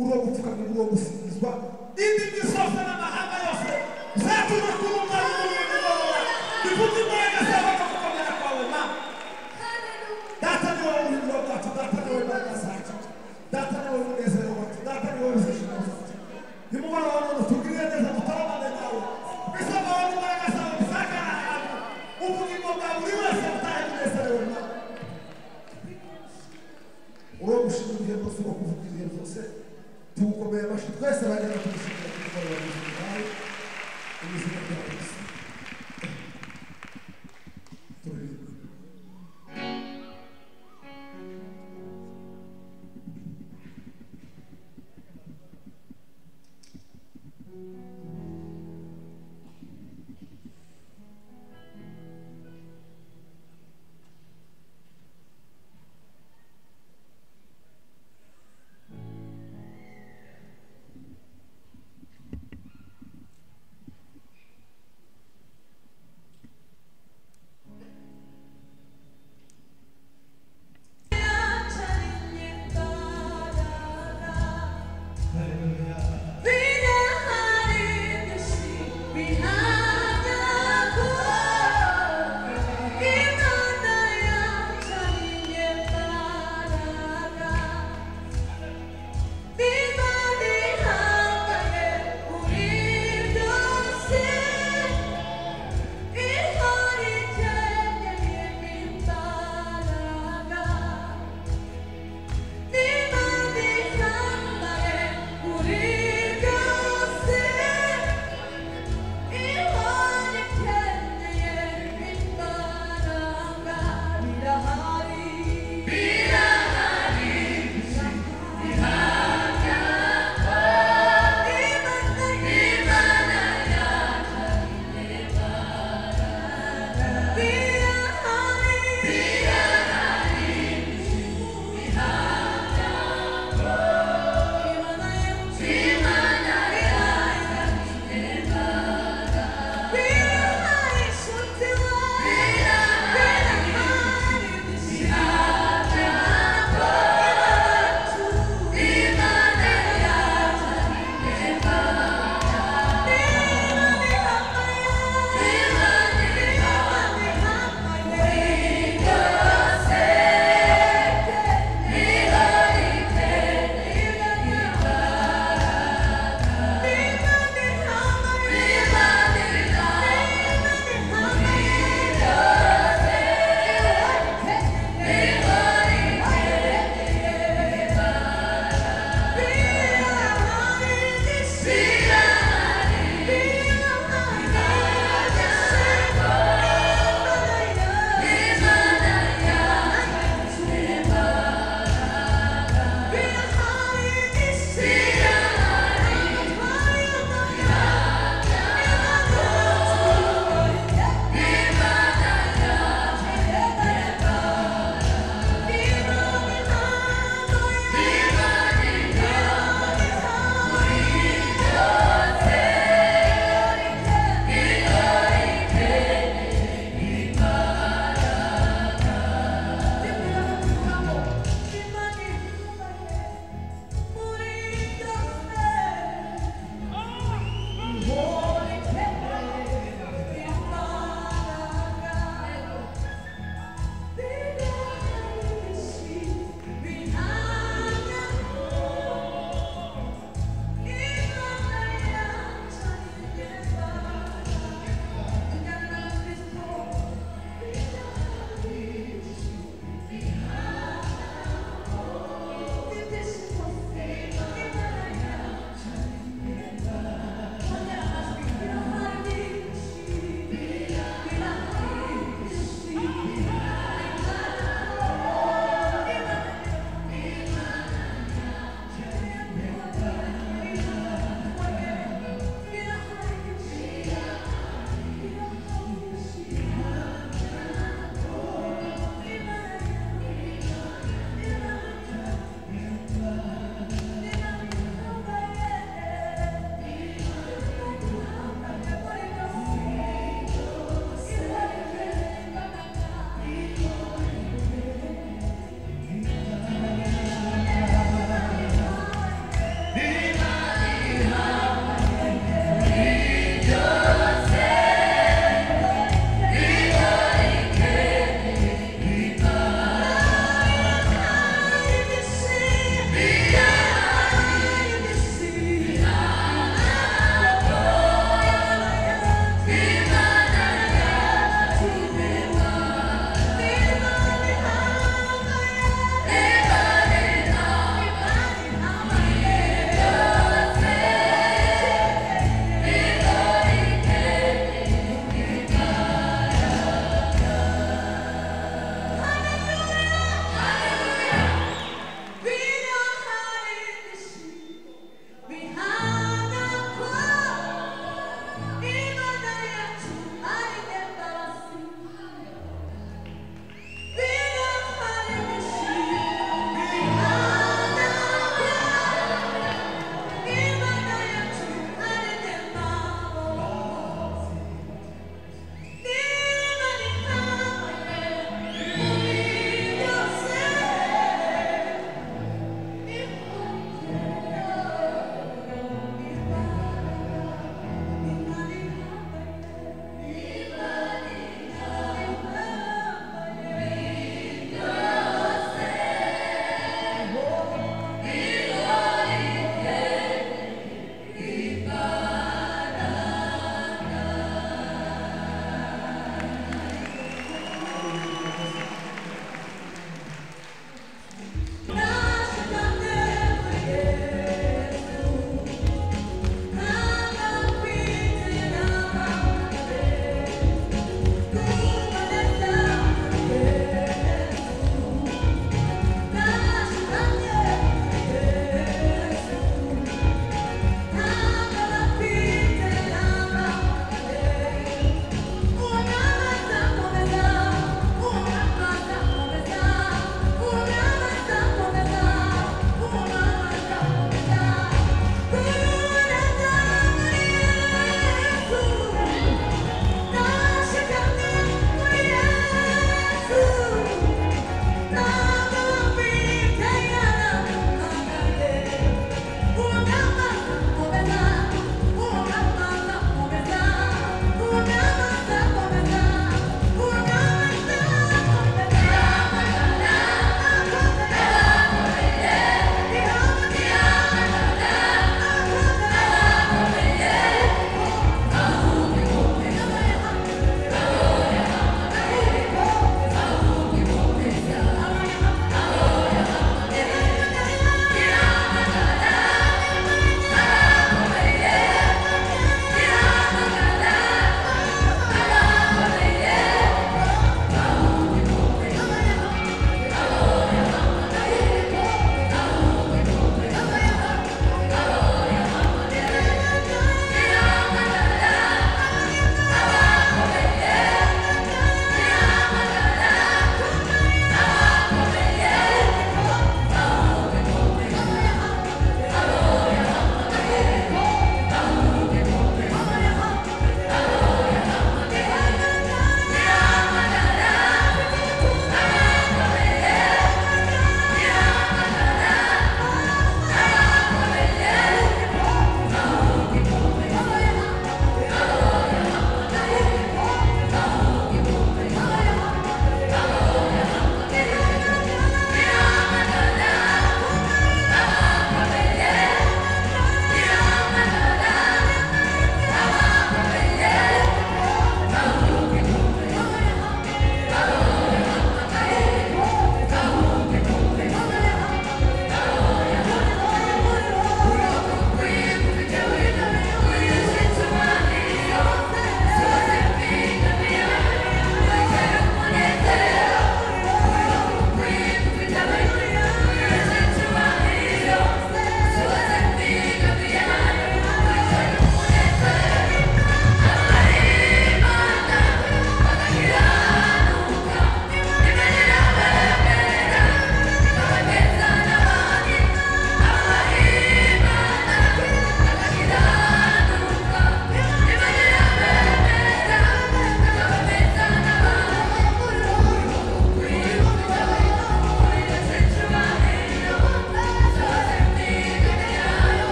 uro gupfukamye uro gusingizwa indimi zose n'amahanga yose zatuma kurumva n'umugoroba bivuga imbaraga zawe no gukomera kwawe Mana. Data ni wowe ubuhungiro bwacu, data ni wowe imbaraga zacu, data ni wowe umunezero wacu, data ni wowe ubuzima bwacu. nimugoroba none tugirire neza dutarabane nawe bisaba wowe imbaraga zawe bisakara ahantu ubugingo bwa buri wese butahe bunezerewe Mana. uro gushima ibihe byose uro kuvuga ibihe byose tugukomeye amashyi twese bagenda tubishimira kumugoroba ubuzima bwawe ubuzima bwawe gusa turirimba.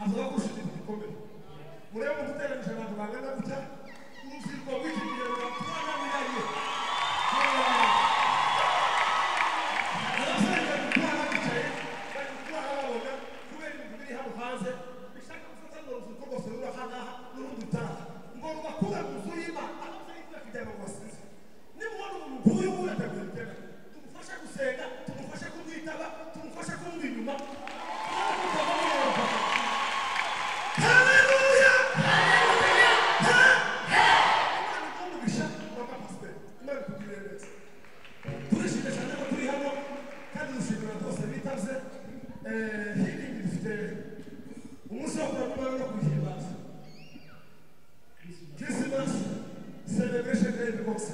avuga ko ushinzwe igikomere murebe mu guteranije abantu bangana gutya urubyiruko rw'ikigero rwatwana mirariye abasore bari gutwara bicaye bari gutwara babona kubera ibintu biri hano hanze bishaka gufata ngo urubyiruko rwose ruri ahangaha n'urundi rutaha ngo rubakure mu nzu y'Imana abasore bafite ngo basize nimubona umuntu nk'uyu nguyu atagira iteka tumufashe gusenga tumufashe kumwitaba tumufashe kumva inyuma Hallelujah! Hallelujah! Imana ikumugisha mama pastor. Imana ikugirire neza. Turishimye cyane ko turi hano kandi dushimira rwose bitaze healing dufite umunsi wo kuramya no kwihimbaza. Christmas celebration day rwose.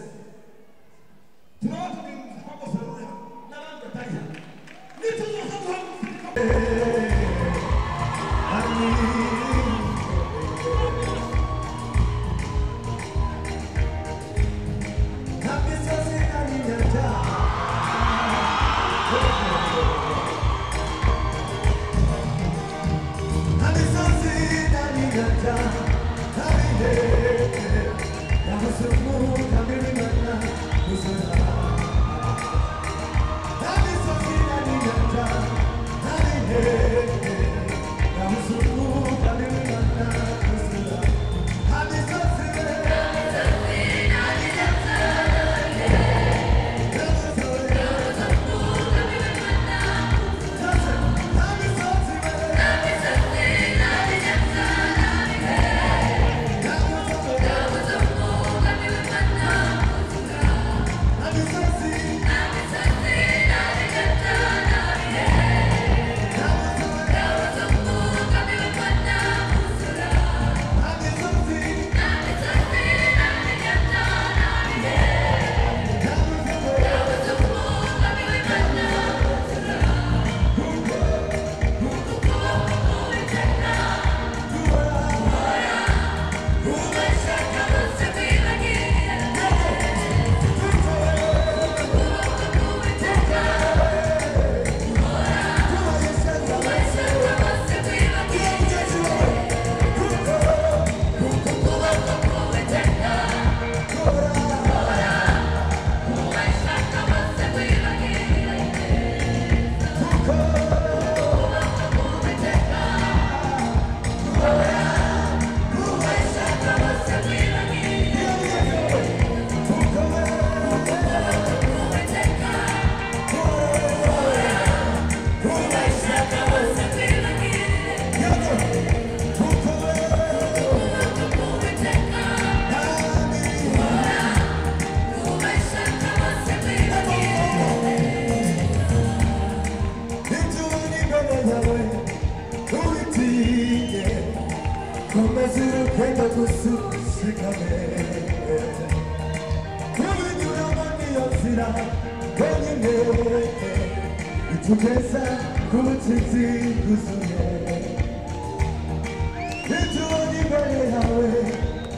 Turaba turi mu bose ruri hano n'abandi batari hano. Nituzoza duhaguruka Tugeza kubutinzi guzuye Nitubona imbere yawe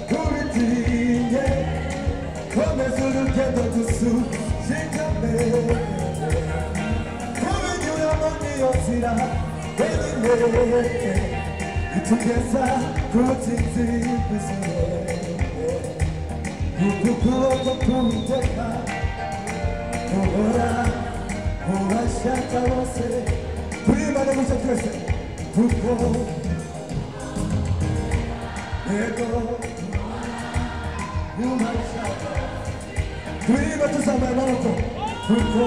kubitinye Komeza urugendo dushikame Kubinyuramo niyo nzira wenyine Tugeza kubutinzi guzuye Ukuboko k'Uwiteka guhora ubashaka bose turimane gusa twese kuko yego ubashaka turime tuzamuye amaboko kuko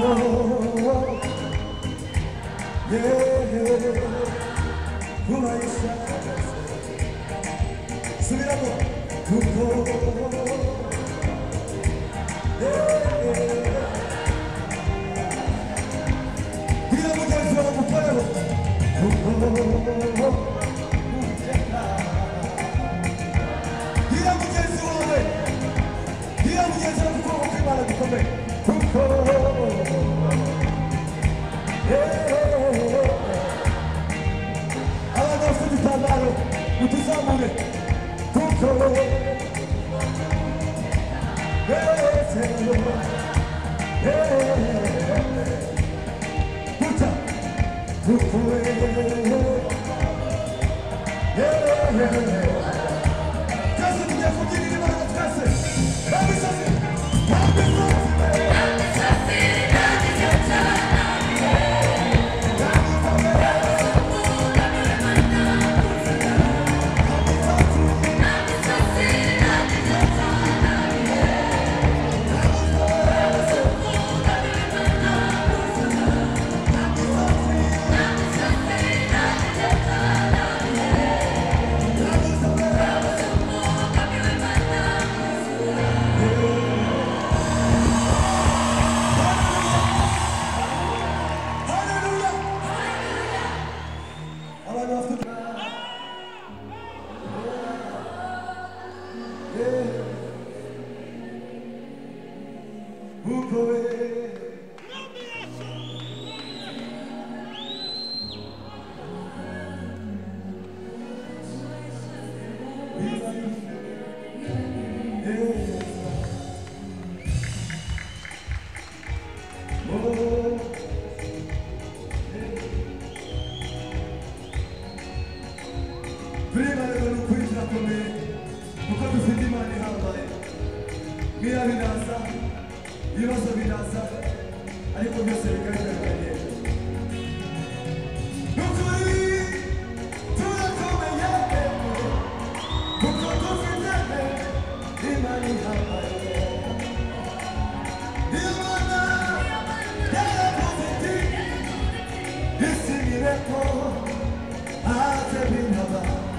ubashaka bose subiramo kuko Esse miracle, a te